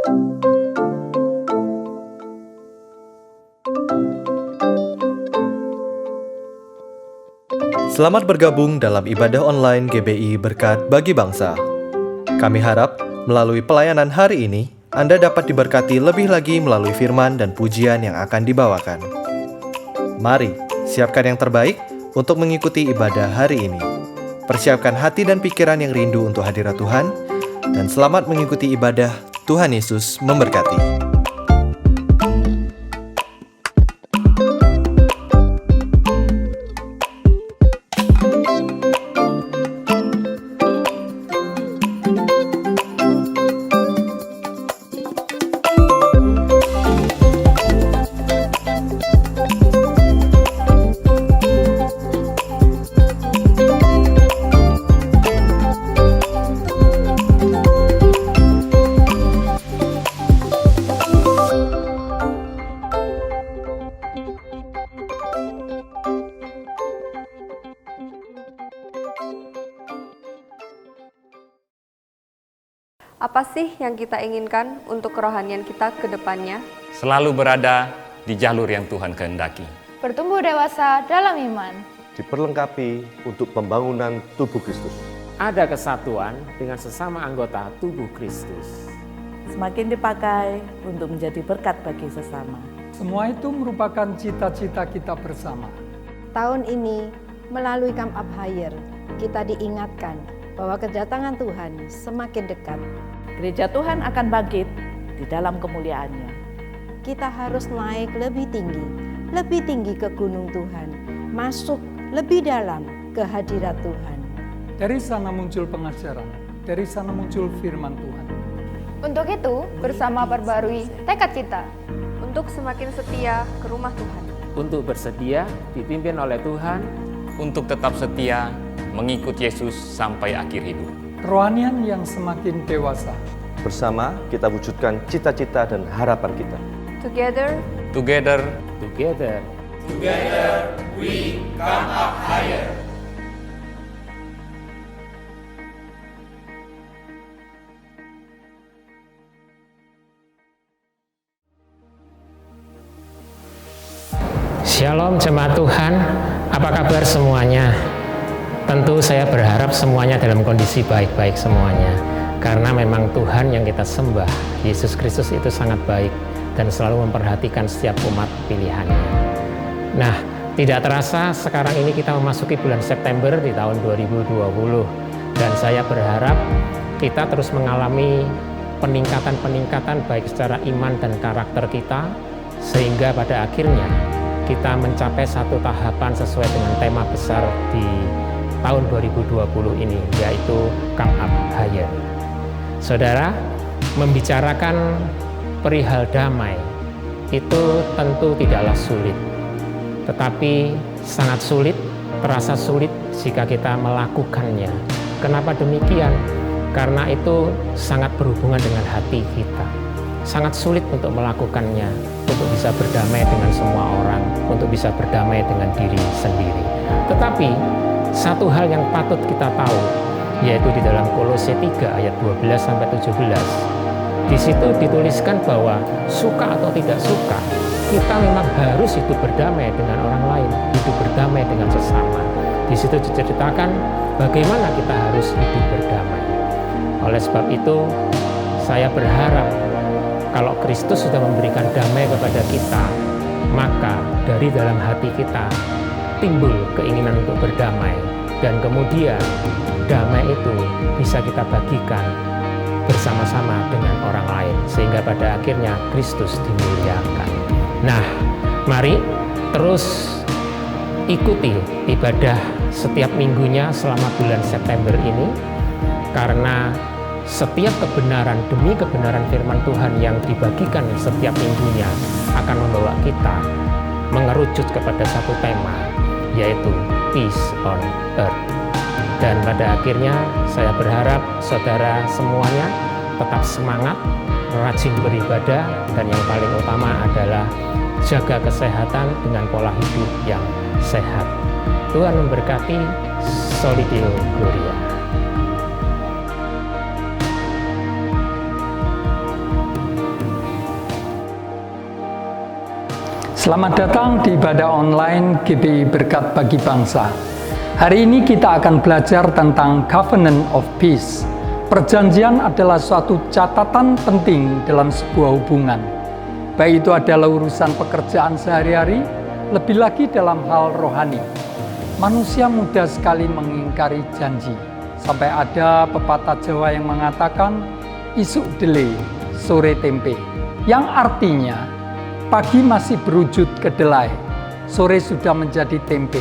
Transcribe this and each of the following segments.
Selamat bergabung dalam ibadah online GBI Berkat Bagi Bangsa. Kami harap melalui pelayanan hari ini, Anda dapat diberkati lebih lagi melalui firman dan pujian yang akan dibawakan. Mari, siapkan yang terbaik untuk mengikuti ibadah hari ini. Persiapkan hati dan pikiran yang rindu untuk hadirat Tuhan, dan selamat mengikuti ibadah. Tuhan Yesus memberkati. Apa sih yang kita inginkan untuk kerohanian kita ke depannya? Selalu berada di jalur yang Tuhan kehendaki. Bertumbuh dewasa dalam iman. Diperlengkapi untuk pembangunan tubuh Kristus. Ada kesatuan dengan sesama anggota tubuh Kristus. Semakin dipakai untuk menjadi berkat bagi sesama. Semua itu merupakan cita-cita kita bersama. Tahun ini, melalui Camp Up Higher, kita diingatkan bahwa kedatangan Tuhan semakin dekat. Gereja Tuhan akan bangkit di dalam kemuliaannya. Kita harus naik lebih tinggi ke gunung Tuhan, masuk lebih dalam ke hadirat Tuhan. Dari sana muncul pengajaran, dari sana muncul firman Tuhan. Untuk itu, bersama perbarui tekad kita. Untuk semakin setia ke rumah Tuhan. Untuk bersedia dipimpin oleh Tuhan. Untuk tetap setia mengikut Yesus sampai akhir hidup. Kerohanian yang semakin dewasa. Bersama kita wujudkan cita-cita dan harapan kita. Together, we come up higher. Shalom jemaat Tuhan, apa kabar semuanya? Tentu saya berharap semuanya dalam kondisi baik-baik semuanya. Karena memang Tuhan yang kita sembah, Yesus Kristus itu sangat baik dan selalu memperhatikan setiap umat pilihannya. Nah, tidak terasa sekarang ini kita memasuki bulan September di tahun 2020. Dan saya berharap kita terus mengalami peningkatan-peningkatan baik secara iman dan karakter kita, sehingga pada akhirnya kita mencapai satu tahapan sesuai dengan tema besar di tahun 2020 ini, yaitu Come Up Higher. Saudara, membicarakan perihal damai itu tentu tidaklah sulit, tetapi sangat sulit, terasa sulit jika kita melakukannya. Kenapa demikian? Karena itu sangat berhubungan dengan hati kita. Sangat sulit untuk melakukannya, untuk bisa berdamai dengan semua orang, untuk bisa berdamai dengan diri sendiri. Tetapi satu hal yang patut kita tahu, yaitu di dalam Kolose 3 ayat 12-17. Di situ dituliskan bahwa suka atau tidak suka, kita memang harus hidup berdamai dengan orang lain, hidup berdamai dengan sesama. Di situ diceritakan bagaimana kita harus hidup berdamai. Oleh sebab itu, saya berharap kalau Kristus sudah memberikan damai kepada kita, maka dari dalam hati kita timbul keinginan untuk berdamai, dan kemudian damai itu bisa kita bagikan bersama-sama dengan orang lain, sehingga pada akhirnya Kristus dimuliakan. Nah, mari terus ikuti ibadah setiap minggunya selama bulan September ini, karena setiap kebenaran demi kebenaran firman Tuhan yang dibagikan setiap minggunya akan membawa kita mengerucut kepada satu tema, yaitu Peace on Earth. Dan pada akhirnya saya berharap saudara semuanya tetap semangat, rajin beribadah, dan yang paling utama adalah jaga kesehatan dengan pola hidup yang sehat. Tuhan memberkati. Soli Deo Gloria. Selamat datang di ibadah online GBI Berkat Bagi Bangsa. Hari ini kita akan belajar tentang Covenant of Peace. Perjanjian adalah suatu catatan penting dalam sebuah hubungan. Baik itu adalah urusan pekerjaan sehari-hari, lebih lagi dalam hal rohani. Manusia mudah sekali mengingkari janji. Sampai ada pepatah Jawa yang mengatakan, isuk dele, sore tempe. Yang artinya, pagi masih berwujud kedelai, sore sudah menjadi tempe.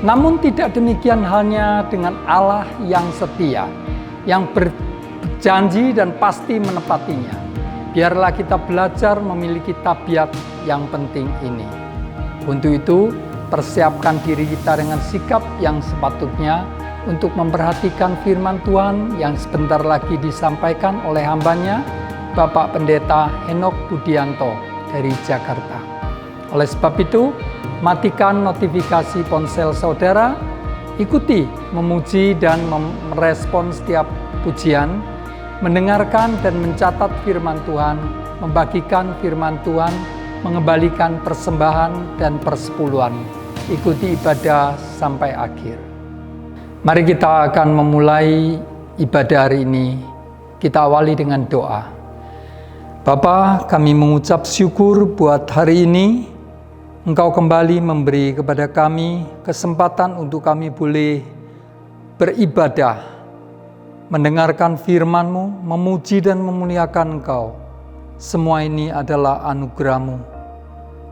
Namun tidak demikian halnya dengan Allah yang setia, yang berjanji dan pasti menepatinya. Biarlah kita belajar memiliki tabiat yang penting ini. Untuk itu, persiapkan diri kita dengan sikap yang sepatutnya untuk memperhatikan firman Tuhan yang sebentar lagi disampaikan oleh hambanya, Bapak Pendeta Henok Budianto dari Jakarta. Oleh sebab itu, matikan notifikasi ponsel saudara, ikuti, memuji dan merespon setiap pujian, mendengarkan dan mencatat firman Tuhan, membagikan firman Tuhan, mengembalikan persembahan dan persepuluhan. Ikuti ibadah sampai akhir. Mari kita akan memulai ibadah hari ini. Kita awali dengan doa. Bapa, kami mengucap syukur buat hari ini. Engkau kembali memberi kepada kami kesempatan untuk kami boleh beribadah, mendengarkan firman-Mu, memuji dan memuliakan Engkau. Semua ini adalah anugerah-Mu.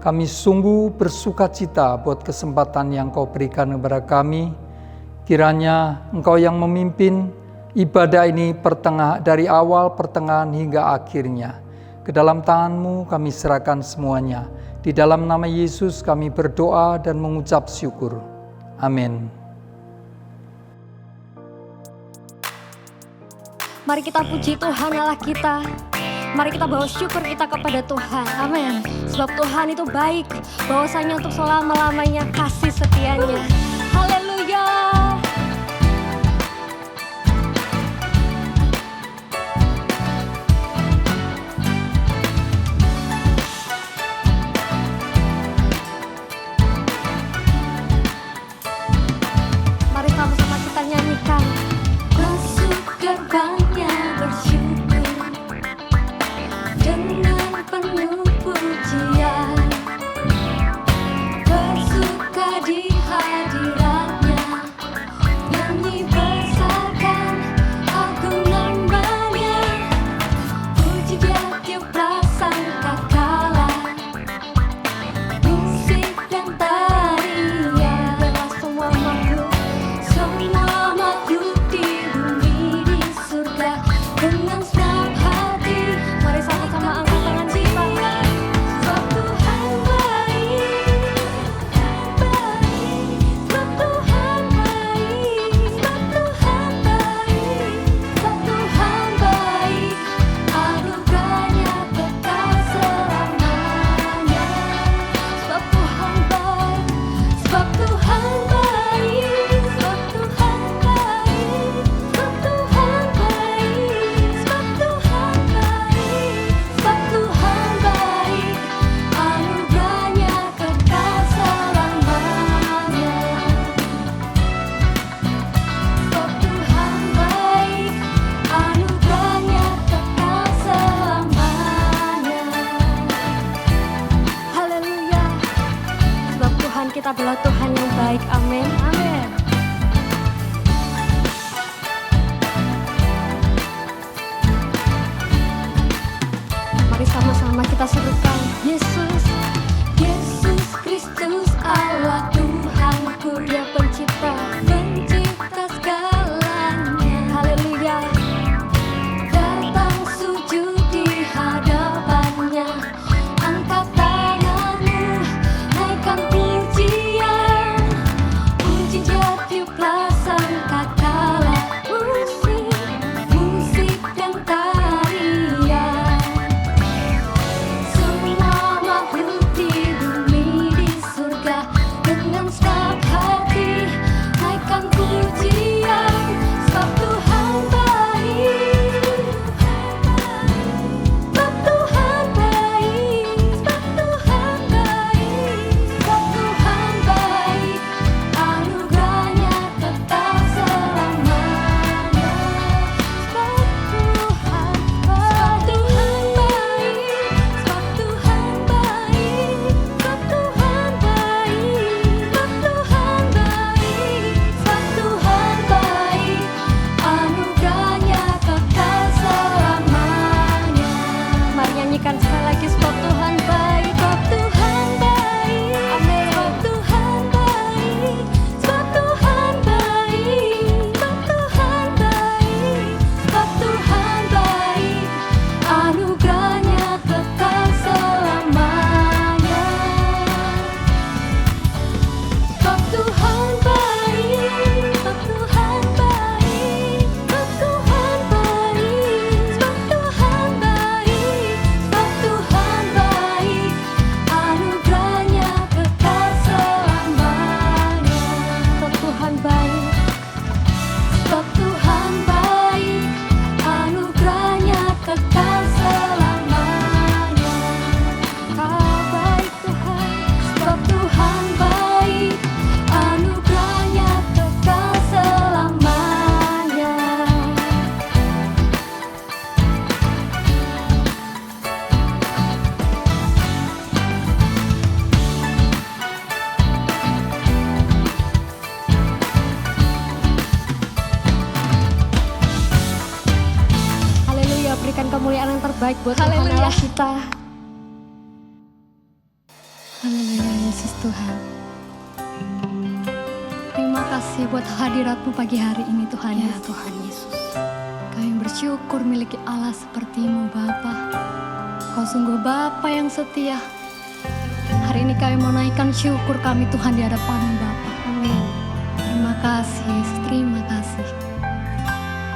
Kami sungguh bersukacita buat kesempatan yang Kau berikan kepada kami. Kiranya Engkau yang memimpin ibadah ini dari awal, pertengahan hingga akhirnya. Ke dalam tangan-Mu kami serahkan semuanya. Di dalam nama Yesus kami berdoa dan mengucap syukur. Amin. Mari kita puji Tuhan Allah kita. Mari kita bawa syukur kita kepada Tuhan. Amin. Sebab Tuhan itu baik. Bahwasanya untuk selama-lamanya kasih setianya. Haleluya. Kita adalah Tuhan yang baik. Amin. Amin. Mari sama-sama kita serukan Yesus, Yesus Kristus Allah Tuhanku, Dia pencipta segalanya. Haleluya. Datang sujud di hadapannya, angkat tanganmu, naikkan pujian, puji dia tiuplah sangkakala, musik dan tarian. Semua makhluk baik buat Tuhan Allah kita. Haleluya Yesus Tuhan. Terima kasih buat hadirat-Mu pagi hari ini Tuhan. Ya Tuhan Yesus. Kami bersyukur miliki Allah seperti-Mu Bapa. Kau sungguh Bapa yang setia. Hari ini kami mau naikkan syukur kami Tuhan di hadapan-Mu Bapa. Amin. Terima kasih Yesus, terima kasih.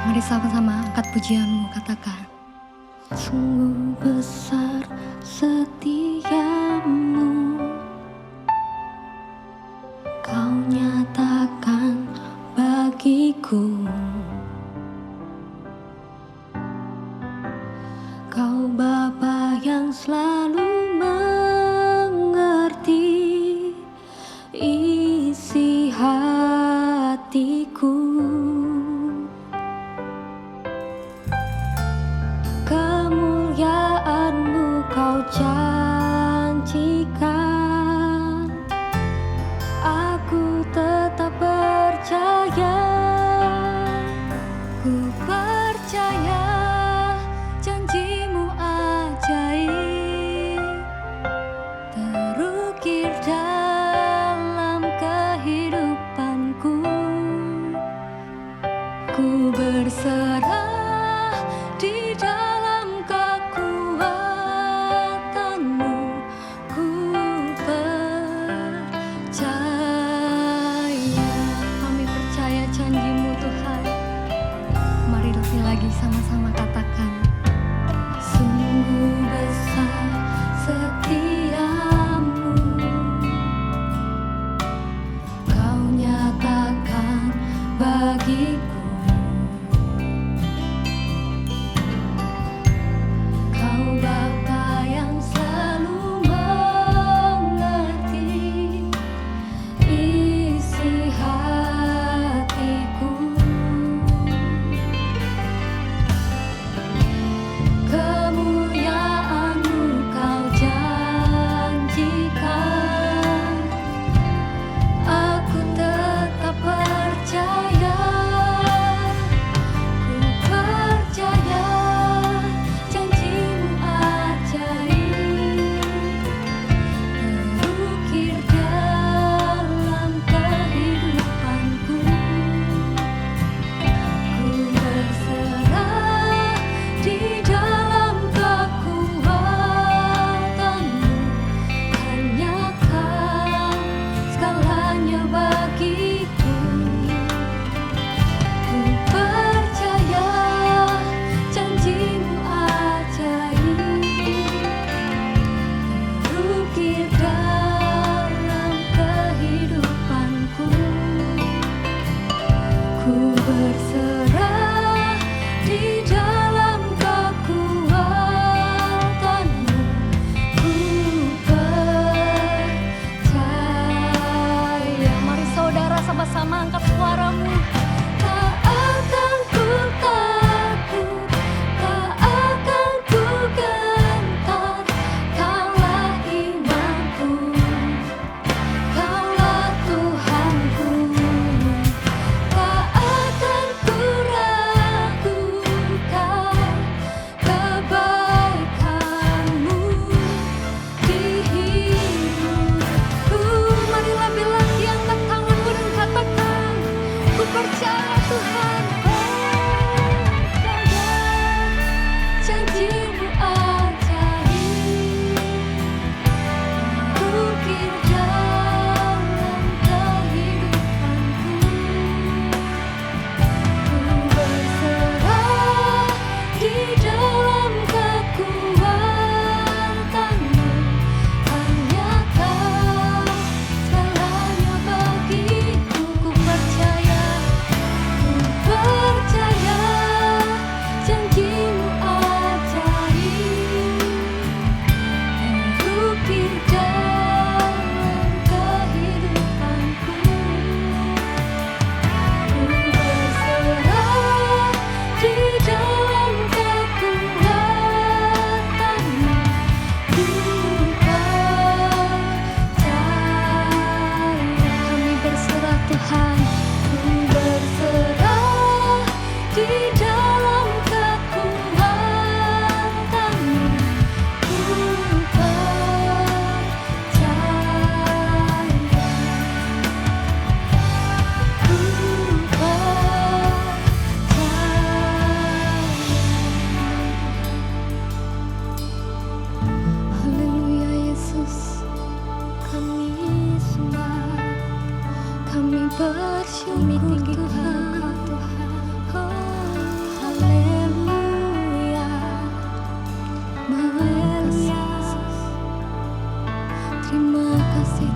Mari sama-sama angkat pujian-Mu, katakan. Sungguh besar setiamu, Kau nyatakan bagiku. Kau Bapa yang selalu mengerti isi hatiku. Kemuliaan-Mu Kau janjikan, aku tetap percaya. Ku percaya janji-Mu ajaib.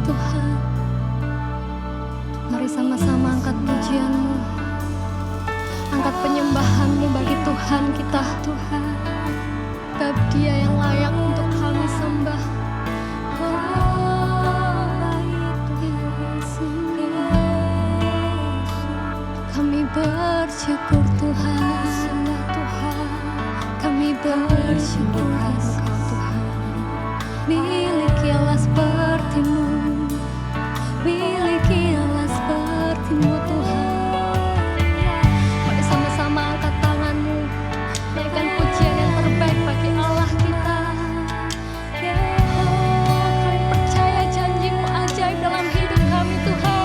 Tuhan. Mari sama-sama angkat pujian-Mu, angkat penyembahan-Mu bagi Tuhan kita, Tuhan. Sebab Dia yang layak untuk kami sembah. Kami bersyukur Tuhan, kami bersyukur Engkau Tuhan. Miliki Allah seperti-Mu, miliki Allah seperti-Mu Tuhan. Mari sama-sama angkat tangan-Mu, naikkan pujian yang terbaik bagi Allah kita. Kami percaya janji-Mu ajaib dalam hidup kami Tuhan.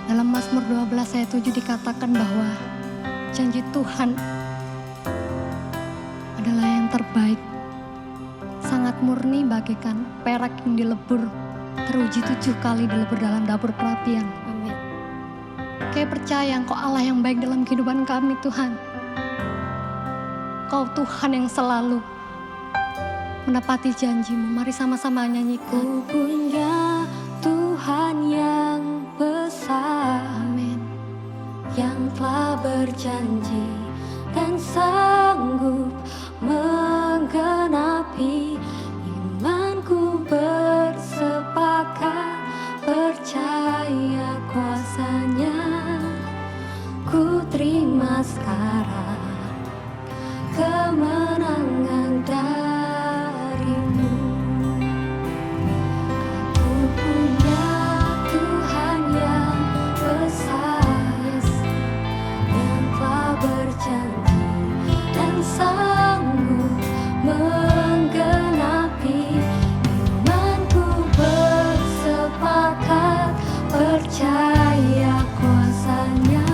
Dalam Mazmur 12 ayat 7 dikatakan bahwa janji Tuhan adalah yang terbaik, sangat murni bagaikan perak yang dilebur, teruji 7 kali dilebur dalam dapur perapian. Amin. Kami percaya Engkau Allah yang baik dalam kehidupan kami Tuhan. Kau Tuhan yang selalu menepati janji-Mu. Mari sama-sama nyanyikan. Ku punya Tuhan yang besar, amin, yang telah berjanji dan sanggup menggenapi. Imanku bersepakat percaya kuasa-Nya. Ku terima sekarang kemenangan dari-Mu. Ku punya Tuhan yang besar, yang telah berjanji dan sanggup menggenapi. Imanku bersepakat percaya kuasa-Nya.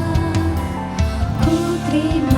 Ku terima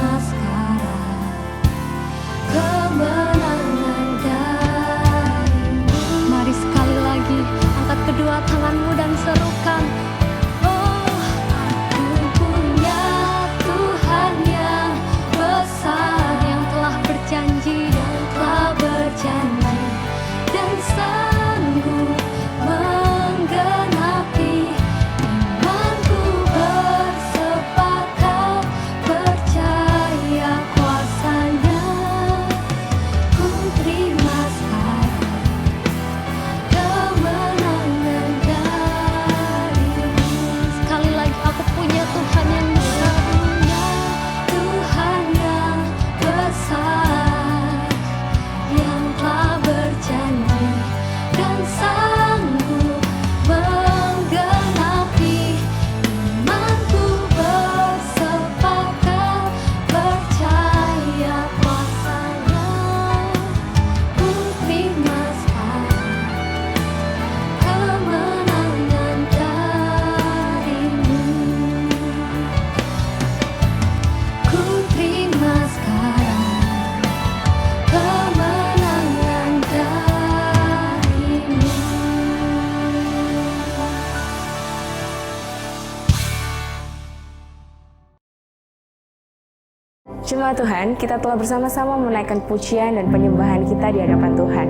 Jemaat Tuhan, kita telah bersama-sama menaikkan pujian dan penyembahan kita di hadapan Tuhan.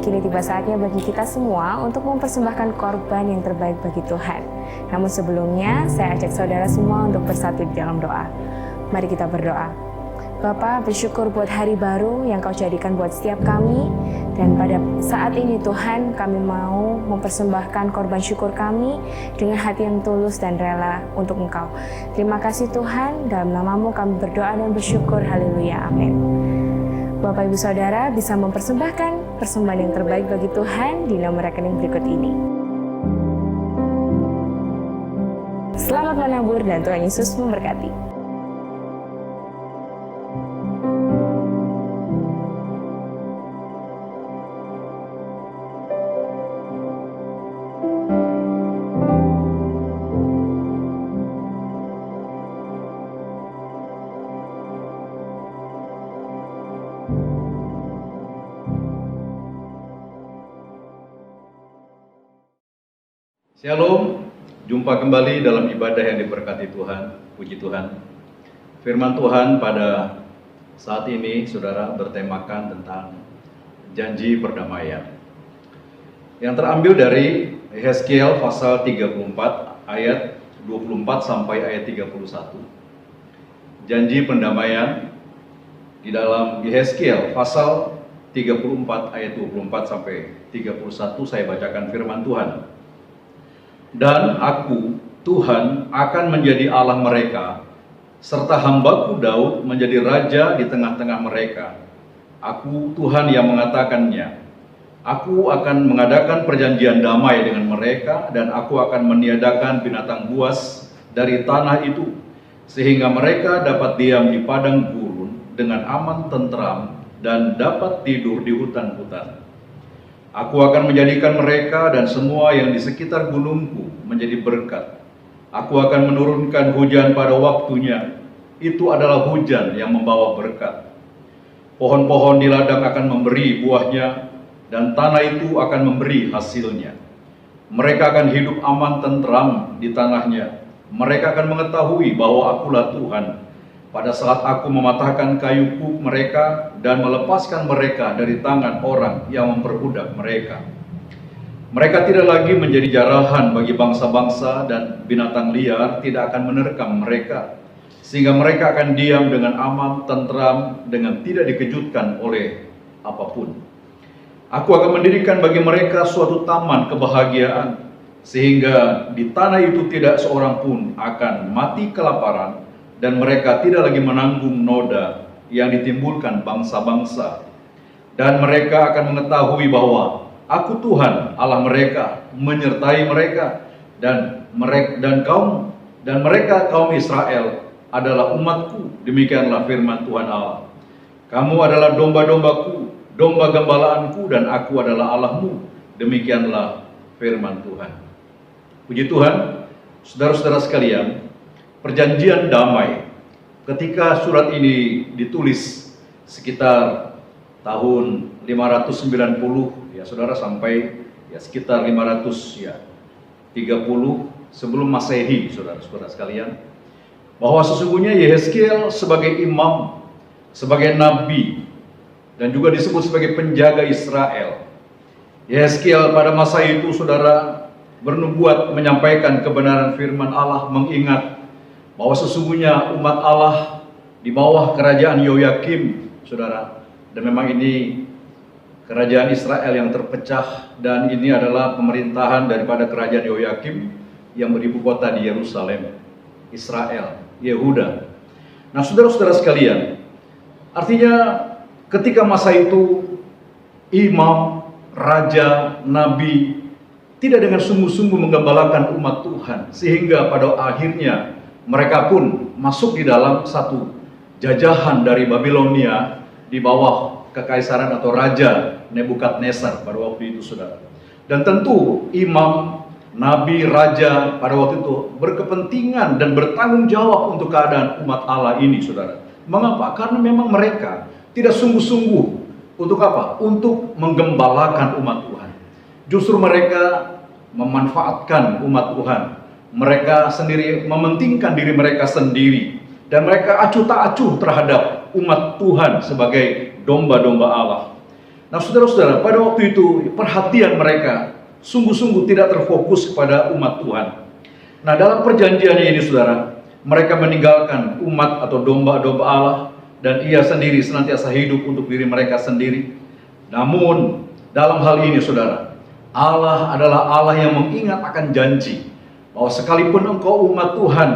Kini tiba saatnya bagi kita semua untuk mempersembahkan korban yang terbaik bagi Tuhan. Namun sebelumnya, saya ajak saudara semua untuk bersatu di dalam doa. Mari kita berdoa. Bapa, bersyukur buat hari baru yang Kau jadikan buat setiap kami. Dan pada saat ini Tuhan, kami mau mempersembahkan korban syukur kami dengan hati yang tulus dan rela untuk Engkau. Terima kasih Tuhan, dalam nama-Mu kami berdoa dan bersyukur. Haleluya, amin. Bapak Ibu Saudara bisa mempersembahkan persembahan yang terbaik bagi Tuhan di nomor rekening berikut ini. Selamat menabur dan Tuhan Yesus memberkati. Shalom, jumpa kembali dalam ibadah yang diberkati Tuhan, puji Tuhan. Firman Tuhan pada saat ini, saudara, bertemakan tentang janji perdamaian. Yang terambil dari Yehezkiel pasal 34 ayat 24 sampai ayat 31. Janji pendamaian di dalam Yehezkiel pasal 34 ayat 24 sampai 31 saya bacakan firman Tuhan. Dan aku, Tuhan, akan menjadi Allah mereka, serta hambaku Daud menjadi raja di tengah-tengah mereka. Aku, Tuhan, yang mengatakannya. Aku akan mengadakan perjanjian damai dengan mereka, dan aku akan meniadakan binatang buas dari tanah itu, sehingga mereka dapat diam di padang gurun dengan aman tentram, dan dapat tidur di hutan-hutan. Aku akan menjadikan mereka dan semua yang di sekitar gunungku menjadi berkat. Aku akan menurunkan hujan pada waktunya. Itu adalah hujan yang membawa berkat. Pohon-pohon di ladang akan memberi buahnya, dan tanah itu akan memberi hasilnya. Mereka akan hidup aman tentram di tanahnya. Mereka akan mengetahui bahwa akulah Tuhan. Pada saat aku mematahkan kayu kuk mereka dan melepaskan mereka dari tangan orang yang memperbudak mereka. Mereka tidak lagi menjadi jarahan bagi bangsa-bangsa, dan binatang liar tidak akan menerkam mereka, sehingga mereka akan diam dengan aman, tentram, dengan tidak dikejutkan oleh apapun. Aku akan mendirikan bagi mereka suatu taman kebahagiaan, sehingga di tanah itu tidak seorang pun akan mati kelaparan, dan mereka tidak lagi menanggung noda yang ditimbulkan bangsa-bangsa. Dan mereka akan mengetahui bahwa aku Tuhan Allah mereka, menyertai mereka, dan mereka kaum Israel adalah umatku. Demikianlah firman Tuhan Allah. Kamu adalah domba-dombaku, domba gembalaanku, dan aku adalah Allahmu. Demikianlah firman Tuhan. Puji Tuhan, saudara-saudara sekalian, perjanjian damai. Ketika surat ini ditulis sekitar tahun 590 ya saudara, sampai ya sekitar 530 sebelum Masehi, saudara-saudara sekalian, bahwa sesungguhnya Yehezkiel sebagai imam, sebagai nabi, dan juga disebut sebagai penjaga Israel. Yehezkiel pada masa itu, saudara, bernubuat menyampaikan kebenaran firman Allah, mengingat bahwa sesungguhnya umat Allah di bawah kerajaan Yoyakim, saudara, dan memang ini kerajaan Israel yang terpecah, dan ini adalah pemerintahan daripada kerajaan Yoyakim yang beribu kota di Yerusalem, Israel, Yehuda. Nah, saudara-saudara sekalian, artinya ketika masa itu imam, raja, nabi tidak dengan sungguh-sungguh menggembalakan umat Tuhan, sehingga pada akhirnya mereka pun masuk di dalam satu jajahan dari Babilonia di bawah kekaisaran atau raja Nebukadnezar pada waktu itu, saudara. Dan tentu imam, nabi, raja pada waktu itu berkepentingan dan bertanggung jawab untuk keadaan umat Allah ini, saudara. Mengapa? Karena memang mereka tidak sungguh-sungguh untuk apa? Untuk menggembalakan umat Tuhan. Justru mereka memanfaatkan umat Tuhan. Mereka sendiri mementingkan diri mereka sendiri, dan mereka acuh tak acuh terhadap umat Tuhan sebagai domba-domba Allah. Nah saudara-saudara, pada waktu itu perhatian mereka sungguh-sungguh tidak terfokus kepada umat Tuhan. Nah dalam perjanjiannya ini saudara, mereka meninggalkan umat atau domba-domba Allah, dan ia sendiri senantiasa hidup untuk diri mereka sendiri. Namun dalam hal ini saudara, Allah adalah Allah yang mengingat akan janji bahwa sekalipun engkau umat Tuhan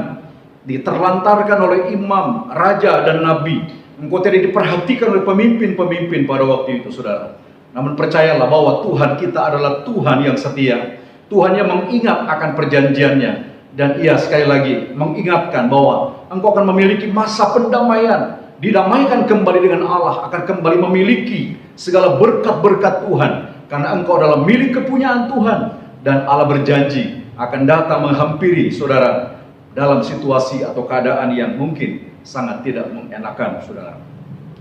diterlantarkan oleh imam, raja, dan nabi, engkau tidak diperhatikan oleh pemimpin-pemimpin pada waktu itu saudara. Namun percayalah bahwa Tuhan kita adalah Tuhan yang setia, Tuhan yang mengingat akan perjanjiannya, dan ia sekali lagi mengingatkan bahwa engkau akan memiliki masa pendamaian, didamaikan kembali dengan Allah, akan kembali memiliki segala berkat-berkat Tuhan, karena engkau adalah milik kepunyaan Tuhan, dan Allah berjanji akan datang menghampiri saudara dalam situasi atau keadaan yang mungkin sangat tidak mengenakan saudara.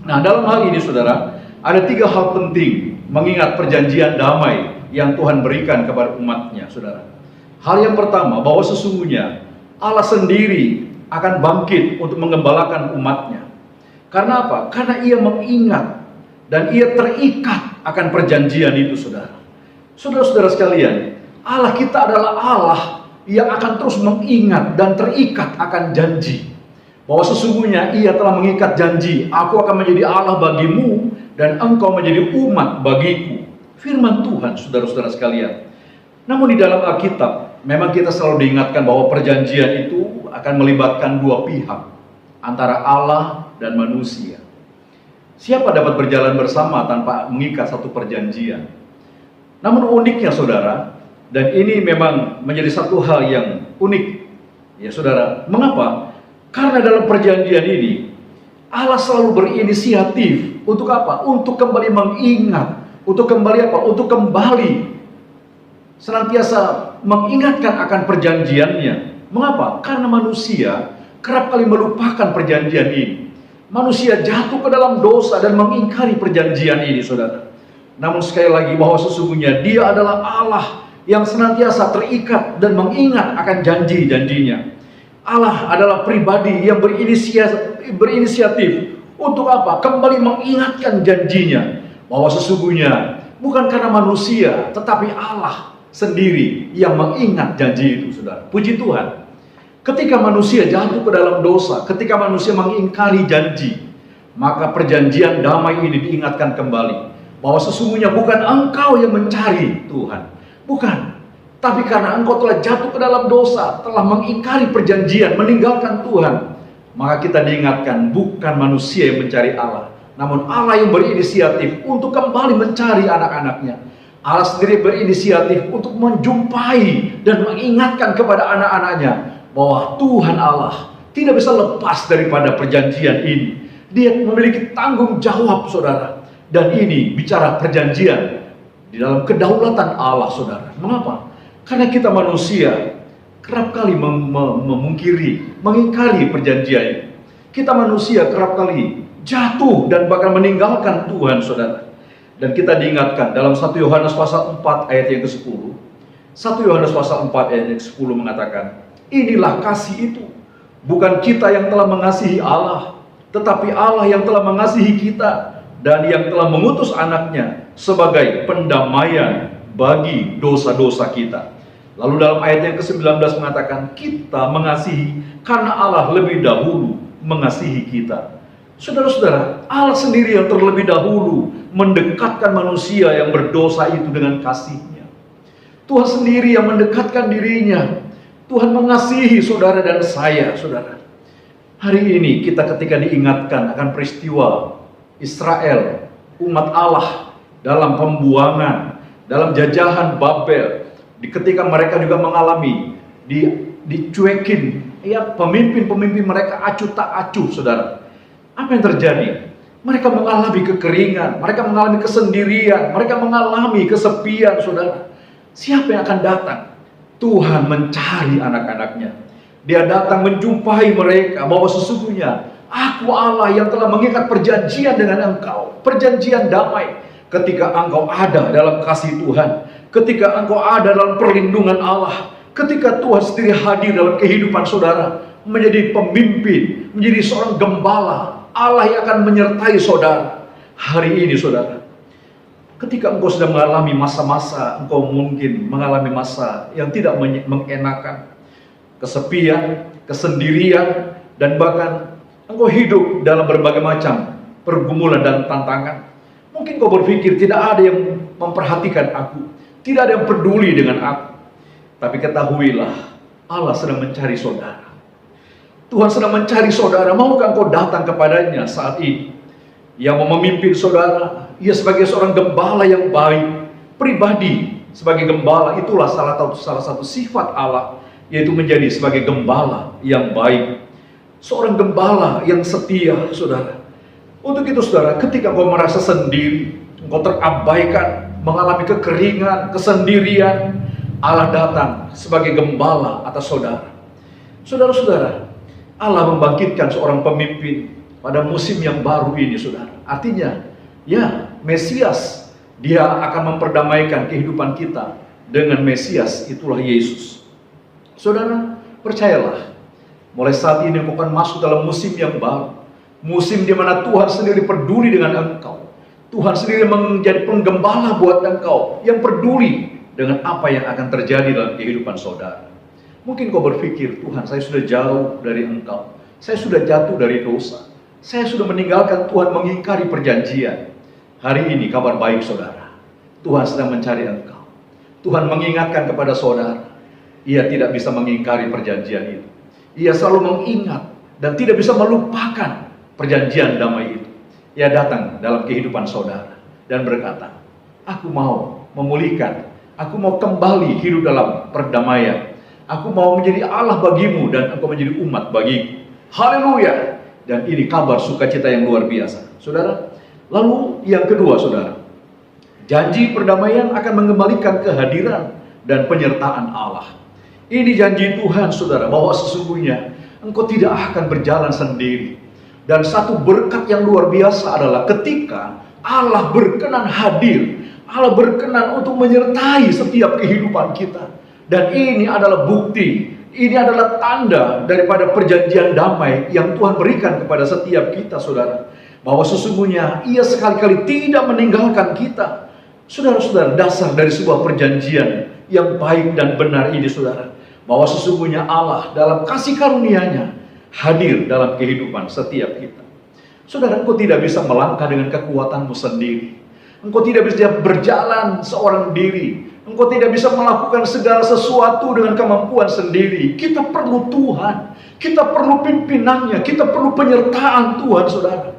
Nah dalam hal ini saudara, ada 3 hal penting mengingat perjanjian damai yang Tuhan berikan kepada umatnya saudara. Hal yang pertama, bahwa sesungguhnya Allah sendiri akan bangkit untuk mengembalakan umatnya. Karena apa? Karena ia mengingat dan ia terikat akan perjanjian itu saudara. Saudara-saudara sekalian, Allah kita adalah Allah yang akan terus mengingat dan terikat akan janji. Bahwa sesungguhnya ia telah mengikat janji, aku akan menjadi Allah bagimu dan engkau menjadi umat bagiku. Firman Tuhan saudara-saudara sekalian. Namun di dalam Alkitab memang kita selalu diingatkan bahwa perjanjian itu akan melibatkan 2 pihak, antara Allah dan manusia. Siapa dapat berjalan bersama tanpa mengikat satu perjanjian? Namun uniknya saudara, dan ini memang menjadi satu hal yang unik ya saudara. Mengapa? Karena dalam perjanjian ini Allah selalu berinisiatif untuk apa? Untuk kembali mengingat, untuk kembali apa? Untuk kembali senantiasa mengingatkan akan perjanjiannya. Mengapa? Karena manusia kerap kali melupakan perjanjian ini. Manusia jatuh ke dalam dosa dan mengingkari perjanjian ini saudara. Namun sekali lagi bahwa sesungguhnya dia adalah Allah yang senantiasa terikat dan mengingat akan janji-janjinya. Allah adalah pribadi yang berinisiatif untuk apa? Kembali mengingatkan janjinya. Bahwa sesungguhnya bukan karena manusia, tetapi Allah sendiri yang mengingat janji itu saudara. Puji Tuhan. Ketika manusia jatuh ke dalam dosa, ketika manusia mengingkari janji, maka perjanjian damai ini diingatkan kembali. Bahwa sesungguhnya bukan engkau yang mencari Tuhan. Bukan. Tapi karena engkau telah jatuh ke dalam dosa, telah mengingkari perjanjian, meninggalkan Tuhan, maka kita diingatkan bukan manusia yang mencari Allah, namun Allah yang berinisiatif untuk kembali mencari anak-anaknya. Allah sendiri berinisiatif untuk menjumpai dan mengingatkan kepada anak-anaknya bahwa Tuhan Allah tidak bisa lepas daripada perjanjian ini. Dia memiliki tanggung jawab saudara. Dan ini bicara perjanjian di dalam kedaulatan Allah saudara. Mengapa? Karena kita manusia kerap kali mengingkari perjanjian ini. Kita manusia kerap kali jatuh dan bahkan meninggalkan Tuhan saudara. Dan kita diingatkan dalam 1 Yohanes pasal 4 ayat yang ke-10. 1 Yohanes pasal 4 ayat yang ke-10 mengatakan, inilah kasih itu, bukan kita yang telah mengasihi Allah, tetapi Allah yang telah mengasihi kita dan yang telah mengutus anaknya sebagai pendamaian bagi dosa-dosa kita. Lalu dalam ayat yang ke-19 mengatakan, kita mengasihi karena Allah lebih dahulu mengasihi kita. Saudara-saudara, Allah sendiri yang terlebih dahulu mendekatkan manusia yang berdosa itu dengan kasih-Nya. Tuhan sendiri yang mendekatkan dirinya. Tuhan mengasihi saudara dan saya, saudara. Hari ini kita ketika diingatkan akan peristiwa Israel, umat Allah dalam pembuangan, dalam jajahan Babel, ketika mereka juga mengalami dicuekin, ya pemimpin-pemimpin mereka acuh tak acuh, saudara. Apa yang terjadi? Mereka mengalami kekeringan, mereka mengalami kesendirian, mereka mengalami kesepian, saudara. Siapa yang akan datang? Tuhan mencari anak-anaknya. Dia datang menjumpai mereka bahwa sesungguhnya aku Allah yang telah mengikat perjanjian dengan engkau, perjanjian damai. Ketika engkau ada dalam kasih Tuhan, ketika engkau ada dalam perlindungan Allah, ketika Tuhan sendiri hadir dalam kehidupan saudara, menjadi pemimpin, menjadi seorang gembala, Allah yang akan menyertai saudara hari ini, saudara. Ketika engkau sedang mengalami masa-masa, engkau mungkin mengalami masa yang tidak mengenakan, kesepian, kesendirian, dan bahkan engkau hidup dalam berbagai macam pergumulan dan tantangan. Mungkin kau berpikir tidak ada yang memperhatikan aku, tidak ada yang peduli dengan aku. Tapi ketahuilah, Allah sedang mencari saudara. Tuhan sedang mencari saudara. Maukah engkau datang kepadanya saat ini? Yang mau memimpin saudara, ia sebagai seorang gembala yang baik, pribadi sebagai gembala, itulah salah satu sifat Allah, yaitu menjadi sebagai gembala yang baik. Seorang gembala yang setia, saudara. Untuk itu, saudara, ketika engkau merasa sendiri, engkau terabaikan, mengalami kekeringan, kesendirian, Allah datang sebagai gembala atas saudara. Saudara-saudara, Allah membangkitkan seorang pemimpin pada musim yang baru ini, saudara. Artinya, ya, Mesias, dia akan memperdamaikan kehidupan kita dengan Mesias, itulah Yesus. Saudara, percayalah, mulai saat ini engkau akan masuk dalam musim yang baru. Musim di mana Tuhan sendiri peduli dengan engkau. Tuhan sendiri menjadi penggembala buat engkau, yang peduli dengan apa yang akan terjadi dalam kehidupan saudara. Mungkin kau berpikir, Tuhan, saya sudah jauh dari engkau. Saya sudah jatuh dari dosa. Saya sudah meninggalkan Tuhan, mengingkari perjanjian. Hari ini kabar baik, saudara. Tuhan sedang mencari engkau. Tuhan mengingatkan kepada saudara, ia tidak bisa mengingkari perjanjian itu. Ia selalu mengingat dan tidak bisa melupakan perjanjian damai itu. Ia datang dalam kehidupan saudara dan berkata, aku mau memulihkan, aku mau kembali hidup dalam perdamaian. Aku mau menjadi Allah bagimu dan engkau menjadi umat bagiku. Haleluya. Dan ini kabar sukacita yang luar biasa, saudara. Lalu yang kedua, saudara, janji perdamaian akan mengembalikan kehadiran dan penyertaan Allah. Ini janji Tuhan, saudara, bahwa sesungguhnya engkau tidak akan berjalan sendiri. Dan satu berkat yang luar biasa adalah ketika Allah berkenan hadir, Allah berkenan untuk menyertai setiap kehidupan kita. Dan ini adalah bukti, ini adalah tanda daripada perjanjian damai yang Tuhan berikan kepada setiap kita, saudara. Bahwa sesungguhnya ia sekali-kali tidak meninggalkan kita. Saudara-saudara, dasar dari sebuah perjanjian yang baik dan benar ini, saudara. Bahwa sesungguhnya Allah dalam kasih karunia-Nya hadir dalam kehidupan setiap kita. Saudara, engkau tidak bisa melangkah dengan kekuatanmu sendiri. Engkau tidak bisa berjalan seorang diri. Engkau tidak bisa melakukan segala sesuatu dengan kemampuan sendiri. Kita perlu Tuhan. Kita perlu pimpinannya. Kita perlu penyertaan Tuhan, saudara.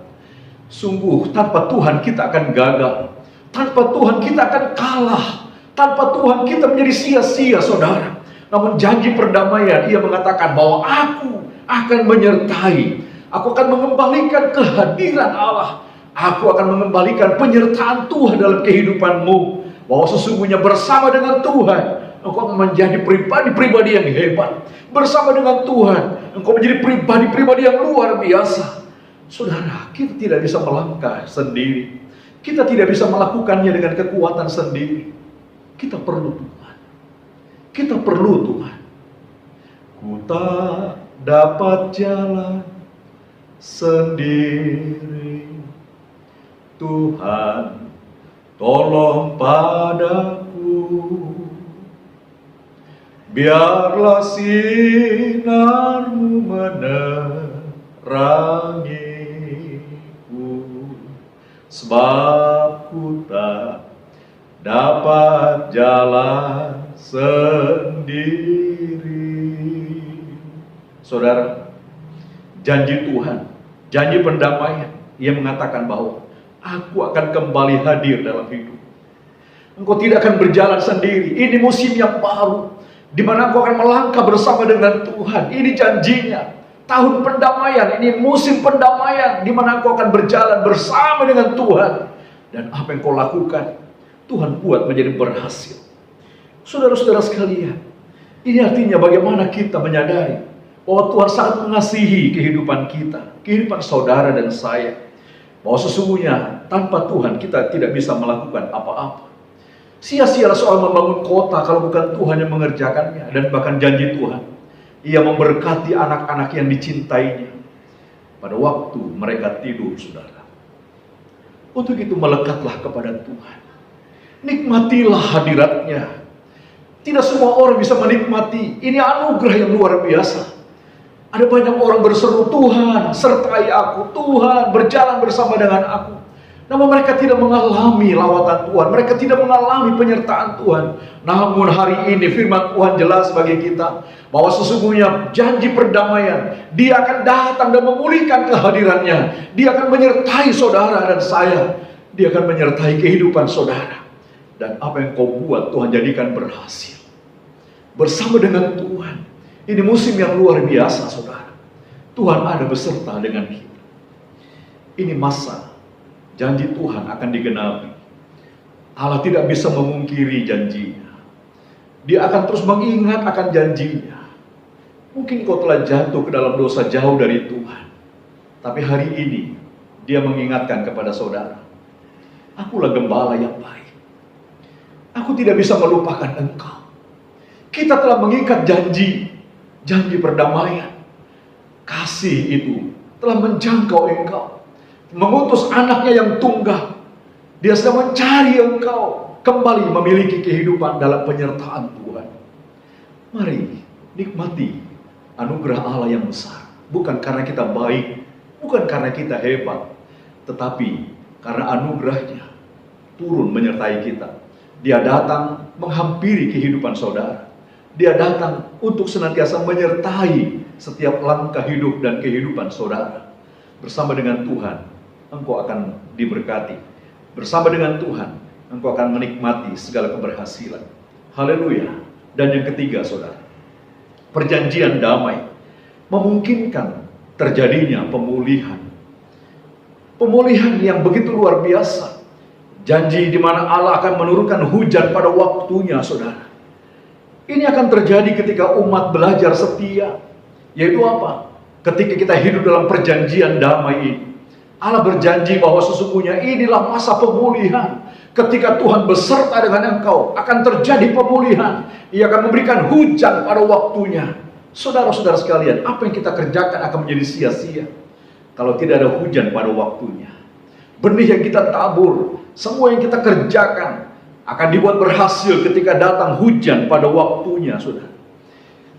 Sungguh, tanpa Tuhan kita akan gagal. Tanpa Tuhan kita akan kalah. Tanpa Tuhan kita menjadi sia-sia, saudara. Namun janji perdamaian, ia mengatakan bahwa aku akan menyertai. Aku akan mengembalikan kehadiran Allah. Aku akan mengembalikan penyertaan Tuhan dalam kehidupanmu. Bahwa sesungguhnya bersama dengan Tuhan, engkau akan menjadi pribadi-pribadi yang hebat. Bersama dengan Tuhan, engkau menjadi pribadi-pribadi yang luar biasa. Saudara, kita tidak bisa melangkah sendiri. Kita tidak bisa melakukannya dengan kekuatan sendiri. Kita perlu Tuhan. Kita perlu Tuhan. Ku tak dapat jalan sendiri. Tuhan, tolong padaku. Biarlah sinar-Mu menerangiku, sebab ku tak dapat jalan sendiri. Saudara, janji Tuhan, janji pendamaian, ia mengatakan bahwa aku akan kembali hadir dalam hidup. Engkau tidak akan berjalan sendiri. Ini musim yang baru, di mana engkau akan melangkah bersama dengan Tuhan. Ini janjinya. Tahun pendamaian, ini musim pendamaian, di mana engkau akan berjalan bersama dengan Tuhan. Dan apa yang kau lakukan, Tuhan buat menjadi berhasil. Saudara-saudara sekalian, ini artinya bagaimana kita menyadari bahwa Tuhan sangat mengasihi kehidupan kita, kehidupan saudara dan saya. Bahwa sesungguhnya tanpa Tuhan kita tidak bisa melakukan apa-apa. Sia-sialah soal membangun kota kalau bukan Tuhan yang mengerjakannya. Dan bahkan janji Tuhan, ia memberkati anak-anak yang dicintainya. pada waktu mereka tidur, saudara. Untuk itu melekatlah kepada Tuhan. Nikmatilah hadiratnya. Tidak semua orang bisa menikmati. Ini anugerah yang luar biasa. Ada banyak orang berseru, Tuhan sertai aku, Tuhan berjalan bersama dengan aku. Namun mereka tidak mengalami lawatan Tuhan, mereka tidak mengalami penyertaan Tuhan. Namun hari ini firman Tuhan jelas bagi kita bahwa sesungguhnya janji perdamaian, Dia akan datang dan memulihkan kehadirannya. Dia akan menyertai saudara dan saya. Dia akan menyertai kehidupan saudara. Dan apa yang kau buat Tuhan jadikan berhasil. Bersama dengan Tuhan. Ini musim yang luar biasa, saudara. Tuhan ada beserta dengan kita. Ini masa janji Tuhan akan digenapi. Allah tidak bisa memungkiri janjinya. Dia akan terus mengingat akan janjinya. Mungkin kau telah jatuh ke dalam dosa jauh dari Tuhan. Tapi hari ini Dia mengingatkan kepada saudara, akulah gembala yang baik. Aku tidak bisa melupakan engkau. Kita telah mengikat janji perdamaian. Kasih itu telah menjangkau engkau. Mengutus anaknya yang tunggal. Dia sedang mencari engkau kembali memiliki kehidupan dalam penyertaan Tuhan. Mari nikmati anugerah Allah yang besar. Bukan karena kita baik, bukan karena kita hebat, tetapi karena anugerahnya turun menyertai kita. Dia datang menghampiri kehidupan saudara. Dia datang untuk senantiasa menyertai setiap langkah hidup dan kehidupan saudara. Bersama dengan Tuhan, engkau akan diberkati. Bersama dengan Tuhan, engkau akan menikmati segala keberhasilan. Haleluya. Dan yang ketiga, saudara, perjanjian damai memungkinkan terjadinya pemulihan. Pemulihan yang begitu luar biasa. Janji di mana Allah akan menurunkan hujan pada waktunya, saudara. Ini akan terjadi ketika umat belajar setia. Yaitu apa? Ketika kita hidup dalam perjanjian damai ini. Allah berjanji bahwa sesungguhnya inilah masa pemulihan. Ketika Tuhan beserta dengan engkau, akan terjadi pemulihan. Ia akan memberikan hujan pada waktunya. Saudara-saudara sekalian, apa yang kita kerjakan akan menjadi sia-sia kalau tidak ada hujan pada waktunya. Benih yang kita tabur, semua yang kita kerjakan akan dibuat berhasil ketika datang hujan pada waktunya, saudara.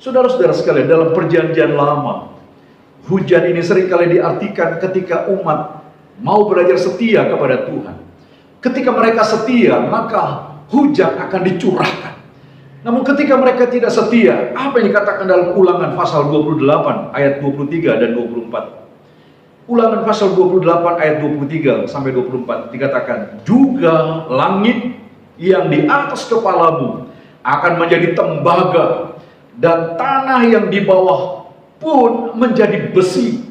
Saudara-saudara sekalian, dalam perjanjian lama, hujan ini seringkali diartikan ketika umat mau belajar setia kepada Tuhan. Ketika mereka setia, maka hujan akan dicurahkan. Namun ketika mereka tidak setia, apa yang dikatakan dalam Ulangan pasal 28 ayat 23 dan 24? Ulangan pasal 28 ayat 23 sampai 24 dikatakan, juga langit yang di atas kepalamu akan menjadi tembaga, dan tanah yang di bawah pun menjadi besi.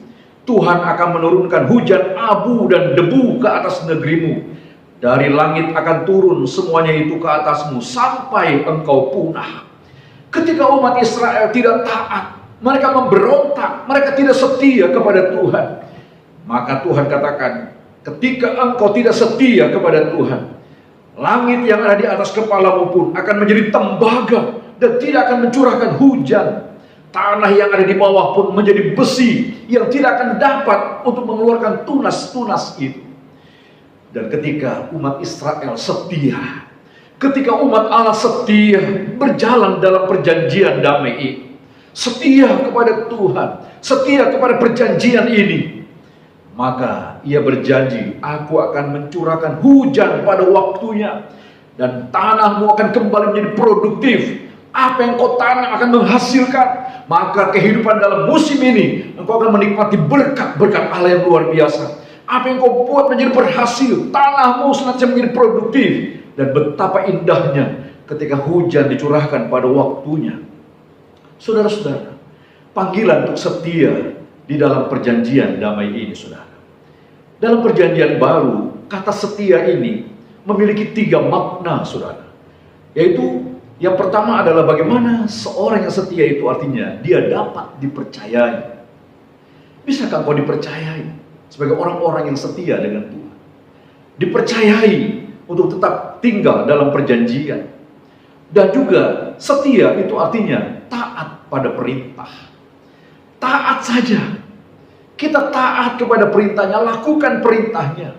Tuhan akan menurunkan hujan abu dan debu ke atas negerimu. Dari langit akan turun semuanya itu ke atasmu sampai engkau punah. Ketika umat Israel tidak taat, mereka memberontak, mereka tidak setia kepada Tuhan. Maka Tuhan katakan, ketika engkau tidak setia kepada Tuhan, langit yang ada di atas kepalamu pun akan menjadi tembaga dan tidak akan mencurahkan hujan. Tanah yang ada di bawah pun menjadi besi yang tidak akan dapat untuk mengeluarkan tunas-tunas itu. Dan ketika umat Israel setia, ketika umat Allah setia berjalan dalam perjanjian damai ini, setia kepada Tuhan, setia kepada perjanjian ini, maka ia berjanji, aku akan mencurahkan hujan pada waktunya, dan tanahmu akan kembali menjadi produktif. Apa yang kau tanam akan menghasilkan. Maka kehidupan dalam musim ini, engkau akan menikmati berkat-berkat Allah yang luar biasa. Apa yang kau buat menjadi berhasil, tanahmu senantiasa menjadi produktif. Dan betapa indahnya ketika hujan dicurahkan pada waktunya. Saudara-saudara, panggilan untuk setia di dalam perjanjian damai ini, saudara. Dalam perjanjian baru, kata setia ini memiliki 3 makna, saudara. Yaitu, yang pertama adalah bagaimana seorang yang setia itu artinya dia dapat dipercayai. Bisakah kau dipercayai sebagai orang-orang yang setia dengan Tuhan? Dipercayai untuk tetap tinggal dalam perjanjian. Dan juga setia itu artinya taat pada perintah. Taat saja. Kita taat kepada perintahnya, lakukan perintahnya.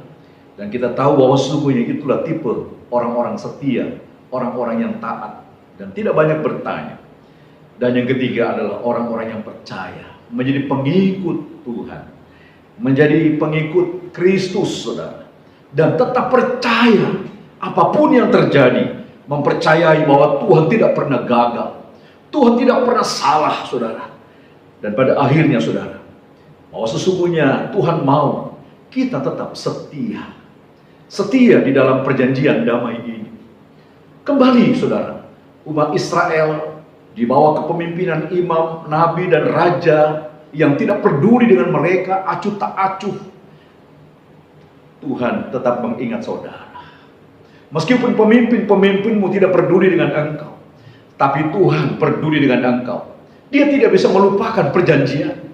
Dan kita tahu bahwa sesungguhnya itulah tipe orang-orang setia, orang-orang yang taat dan tidak banyak bertanya. Dan yang ketiga adalah orang-orang yang percaya, menjadi pengikut Tuhan, menjadi pengikut Kristus, saudara. Dan tetap percaya apapun yang terjadi, mempercayai bahwa Tuhan tidak pernah gagal, Tuhan tidak pernah salah, saudara. Dan pada akhirnya, saudara, bahwa sesungguhnya Tuhan mau kita tetap setia, setia di dalam perjanjian damai ini. Kembali, saudara, umat Israel di bawah kepemimpinan imam, nabi, dan raja yang tidak peduli dengan mereka, acuh tak acuh, Tuhan tetap mengingat saudara. Meskipun pemimpin-pemimpinmu tidak peduli dengan engkau, tapi Tuhan peduli dengan engkau. Dia tidak bisa melupakan perjanjian.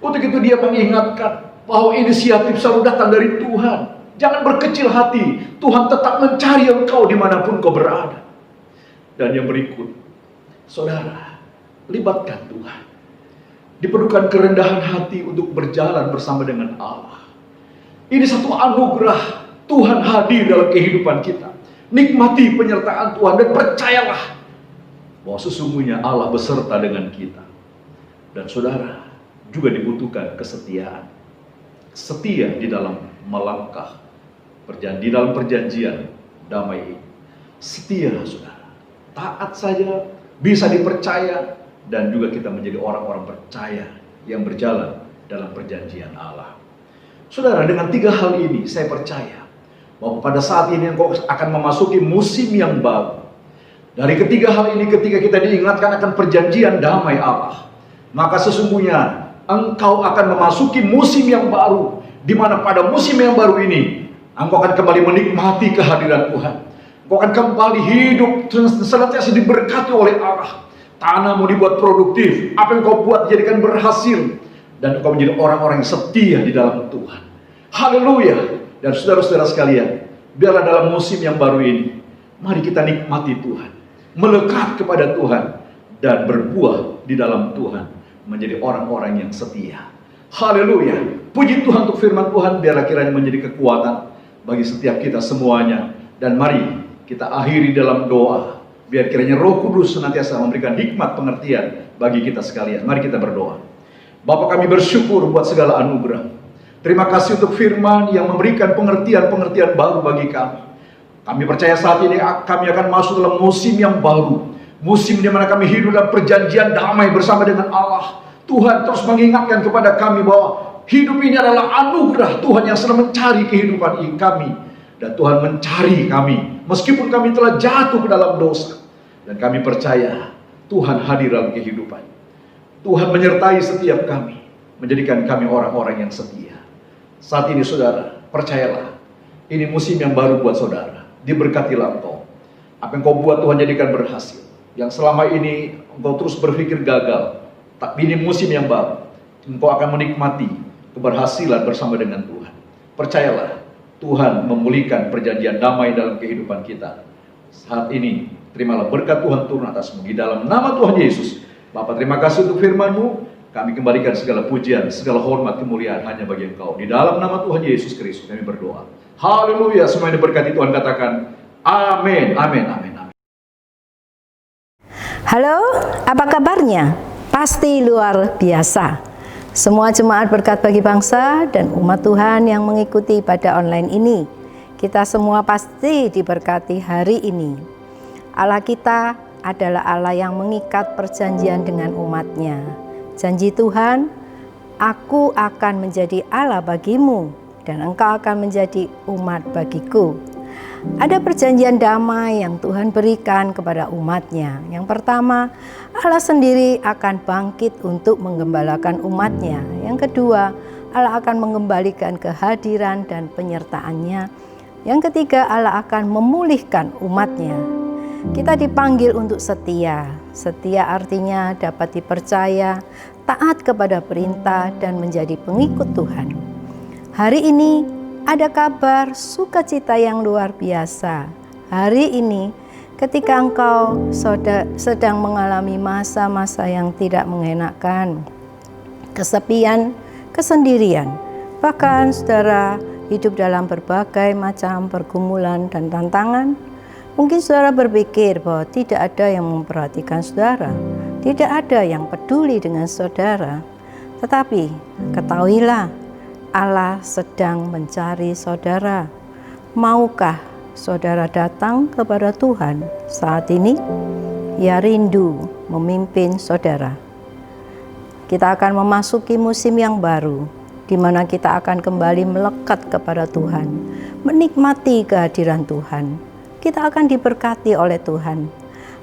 Untuk itu dia mengingatkan bahwa inisiatif selalu datang dari Tuhan. Jangan berkecil hati, Tuhan tetap mencari engkau dimanapun kau berada. Dan yang berikut, saudara, libatkan Tuhan. Diperlukan kerendahan hati untuk berjalan bersama dengan Allah. Ini satu anugerah, Tuhan hadir dalam kehidupan kita. Nikmati penyertaan Tuhan dan percayalah bahwa sesungguhnya Allah beserta dengan kita. Dan saudara, juga dibutuhkan kesetiaan. Setia di dalam melangkah di dalam perjanjian damai ini. Setia, saudara. Taat saja, bisa dipercaya, dan juga kita menjadi orang-orang percaya yang berjalan dalam perjanjian Allah. Saudara, dengan 3 hal ini saya percaya bahwa pada saat ini engkau akan memasuki musim yang baru. Dari ketiga hal ini, ketika kita diingatkan akan perjanjian damai Allah, maka sesungguhnya engkau akan memasuki musim yang baru, di mana pada musim yang baru ini engkau akan kembali menikmati kehadiran Tuhan. Engkau akan kembali hidup senantiasa diberkati oleh Allah. Tanahmu dibuat produktif, apa yang kau buat dijadikan berhasil, dan engkau menjadi orang-orang yang setia di dalam Tuhan. Haleluya. Dan saudara-saudara sekalian, biarlah dalam musim yang baru ini, mari kita nikmati Tuhan, melekat kepada Tuhan, dan berbuah di dalam Tuhan, menjadi orang-orang yang setia. Haleluya. Puji Tuhan untuk firman Tuhan, biarlah kiranya menjadi kekuatan bagi setiap kita semuanya. Dan mari kita akhiri dalam doa, biar kiranya Roh Kudus senantiasa memberikan hikmat pengertian bagi kita sekalian. Mari kita berdoa. Bapa, kami bersyukur buat segala anugerah. Terima kasih untuk firman yang memberikan pengertian-pengertian baru bagi kami. Kami percaya saat ini kami akan masuk dalam musim yang baru. Musim di mana kami hidup dalam perjanjian damai bersama dengan Allah. Tuhan terus mengingatkan kepada kami bahwa hidup ini adalah anugerah Tuhan yang sedang mencari kehidupan kami. Dan Tuhan mencari kami meskipun kami telah jatuh ke dalam dosa. Dan kami percaya Tuhan hadir dalam kehidupan. Tuhan menyertai setiap kami, menjadikan kami orang-orang yang setia. Saat ini saudara, percayalah, ini musim yang baru buat saudara. Diberkatilah engkau. Apa yang kau buat Tuhan jadikan berhasil. Yang selama ini engkau terus berpikir gagal, tapi ini musim yang baru. Engkau akan menikmati keberhasilan bersama dengan Tuhan. Percayalah, Tuhan memulihkan perjanjian damai dalam kehidupan kita. Saat ini, terimalah berkat Tuhan turun atasmu di dalam nama Tuhan Yesus. Bapa, terima kasih untuk firman-Mu. Kami kembalikan segala pujian, segala hormat, kemuliaan hanya bagi Engkau. Di dalam nama Tuhan Yesus Kristus kami berdoa. Haleluya, semua yang diberkati Tuhan katakan amin, amin, amin, amin. Halo, apa kabarnya? Pasti luar biasa. Semua jemaat berkat bagi bangsa dan umat Tuhan yang mengikuti ibadah online ini, kita semua pasti diberkati hari ini. Allah kita adalah Allah yang mengikat perjanjian dengan umatnya. Janji Tuhan, aku akan menjadi Allah bagimu dan engkau akan menjadi umat bagiku. Ada perjanjian damai yang Tuhan berikan kepada umatnya. Yang pertama, Allah sendiri akan bangkit untuk menggembalakan umatnya. Yang kedua, Allah akan mengembalikan kehadiran dan penyertaannya. Yang ketiga, Allah akan memulihkan umatnya. Kita dipanggil untuk setia. Setia artinya dapat dipercaya, taat kepada perintah, dan menjadi pengikut Tuhan. Hari ini ada kabar sukacita yang luar biasa. Hari ini ketika engkau sedang mengalami masa-masa yang tidak mengenakan, kesepian, kesendirian. Bahkan saudara hidup dalam berbagai macam pergumulan dan tantangan. Mungkin saudara berpikir bahwa tidak ada yang memperhatikan saudara, tidak ada yang peduli dengan saudara. Tetapi ketahuilah, Allah sedang mencari saudara. Maukah saudara datang kepada Tuhan saat ini? Ia rindu memimpin saudara. Kita akan memasuki musim yang baru, di mana kita akan kembali melekat kepada Tuhan, menikmati kehadiran Tuhan. Kita akan diberkati oleh Tuhan.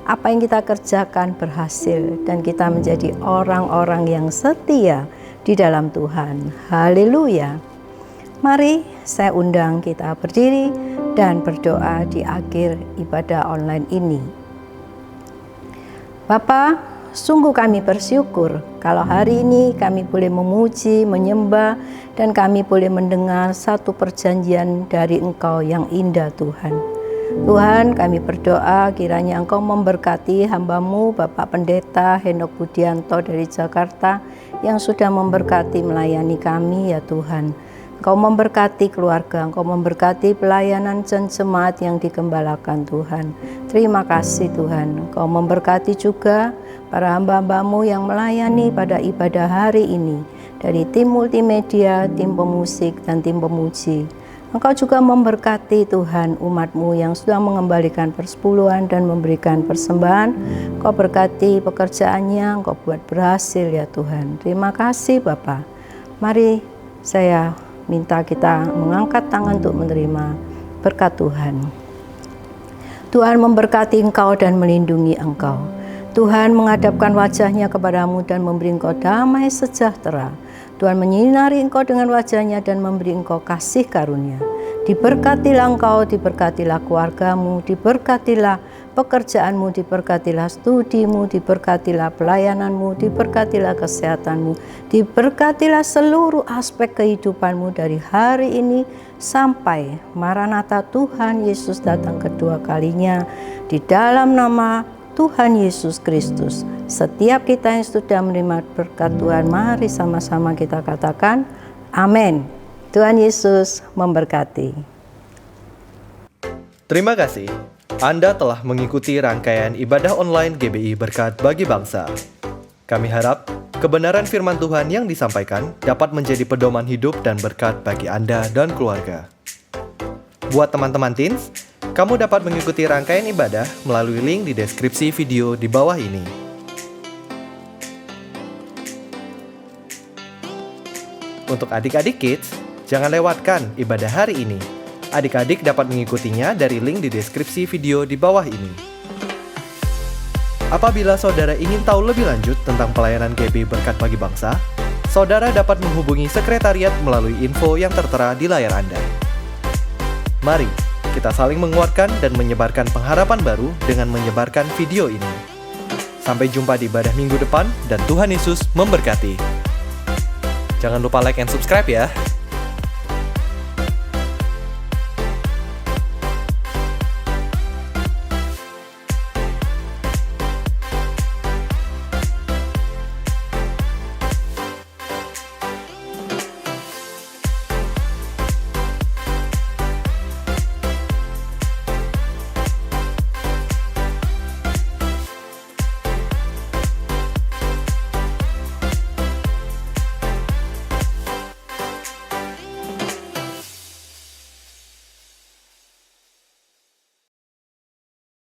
Apa yang kita kerjakan berhasil dan kita menjadi orang-orang yang setia di dalam Tuhan. Haleluya. Mari saya undang kita berdiri dan berdoa di akhir ibadah online ini. Bapa, sungguh kami bersyukur kalau hari ini kami boleh memuji, menyembah, dan kami boleh mendengar satu perjanjian dari Engkau yang indah Tuhan. Tuhan, kami berdoa kiranya Engkau memberkati hamba-Mu Bapak Pendeta Henok Budianto dari Jakarta yang sudah memberkati melayani kami ya Tuhan. Engkau memberkati keluarga, Engkau memberkati pelayanan dan jemaat yang digembalakan Tuhan. Terima kasih Tuhan. Engkau memberkati juga para hamba-hamba-Mu yang melayani pada ibadah hari ini dari tim multimedia, tim pemusik, dan tim pemuji. Engkau juga memberkati Tuhan umat-Mu yang sudah mengembalikan persepuluhan dan memberikan persembahan. Engkau berkati pekerjaannya, Engkau buat berhasil ya Tuhan. Terima kasih Bapa. Mari saya minta kita mengangkat tangan untuk menerima berkat Tuhan. Tuhan memberkati engkau dan melindungi engkau. Tuhan menghadapkan wajahnya kepadamu dan memberi engkau damai sejahtera. Tuhan menyinari engkau dengan wajahnya dan memberi engkau kasih karunia. Diberkatilah engkau, diberkatilah keluargamu, diberkatilah pekerjaanmu, diberkatilah studimu, diberkatilah pelayananmu, diberkatilah kesehatanmu, diberkatilah seluruh aspek kehidupanmu dari hari ini sampai Maranatha Tuhan Yesus datang kedua kalinya. Di dalam nama Tuhan Yesus Kristus, setiap kita yang sudah menerima berkat Tuhan, mari sama-sama kita katakan amin. Tuhan Yesus memberkati. Terima kasih. Anda telah mengikuti rangkaian ibadah online GBI Berkat Bagi Bangsa. Kami harap kebenaran firman Tuhan yang disampaikan dapat menjadi pedoman hidup dan berkat bagi Anda dan keluarga. Buat teman-teman teens, kamu dapat mengikuti rangkaian ibadah melalui link di deskripsi video di bawah ini. Untuk adik-adik kids, jangan lewatkan ibadah hari ini. Adik-adik dapat mengikutinya dari link di deskripsi video di bawah ini. Apabila saudara ingin tahu lebih lanjut tentang pelayanan GBI Berkat Bagi Bangsa, saudara dapat menghubungi sekretariat melalui info yang tertera di layar Anda. Mari kita saling menguatkan dan menyebarkan pengharapan baru dengan menyebarkan video ini. Sampai jumpa di ibadah minggu depan dan Tuhan Yesus memberkati. Jangan lupa like and subscribe ya.